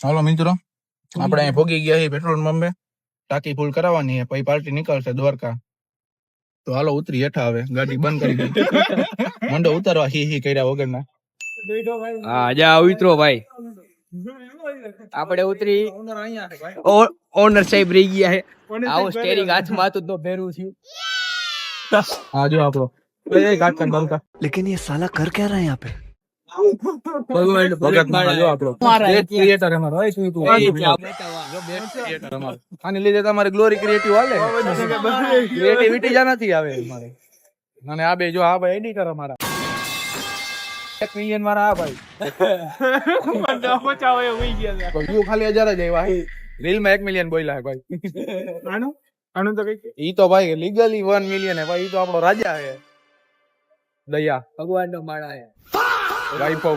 હાલો મિત્રો, આપણે અહીં ભોગી ગયા છીએ પેટ્રોલ પંપે. ટાંકી ફૂલ કરાવવાની છે, પછી પાર્ટી નીકળશે દ્વારકા. તો હાલો ઉતરી હેઠા, હવે ગાડી બંધ કરી દીધી. મંડો ઉતારવા હી કર્યા વગરના. હા જા ઉતરો ભાઈ, આપણે ઉતરી. ઓનર સાહેબ રહી ગયા છે. આવો સ્ટેરિંગ હાથમાં હતું તો ભેરું થયું. હા જો આપણો એ કાટકાન બંકા. लेकिन ये साला कर क्या रहा है यहाँ पे? ભગત મારા જો આપણો બેસ્ટ ક્રિએટર અમારો. ઓય તું તું જો બેસ્ટ ક્રિએટર અમારો. આને લીધે તમારે ગ્લોરી ક્રિએટિવ હાલે. ક્રિએટિવિટી જા નથી આવે અમારે. અને આ બે જો આ ભાઈ એડિટર અમારા 1 મિલિયન મારા આ ભાઈ. બંદા પચાવે હોઈ ગયા. તો વ્યૂ ખાલી 1000 જ આવ્યા. રીલ માં 1 મિલિયન બોલ્યા ભાઈ. આનું તો કઈ ઈ તો ભાઈ લીગલી 1 મિલિયન હે ભાઈ. ઈ તો આપણો રાજા હે. દયા ભગવાન નો માળા છે. ભાઈ પૌ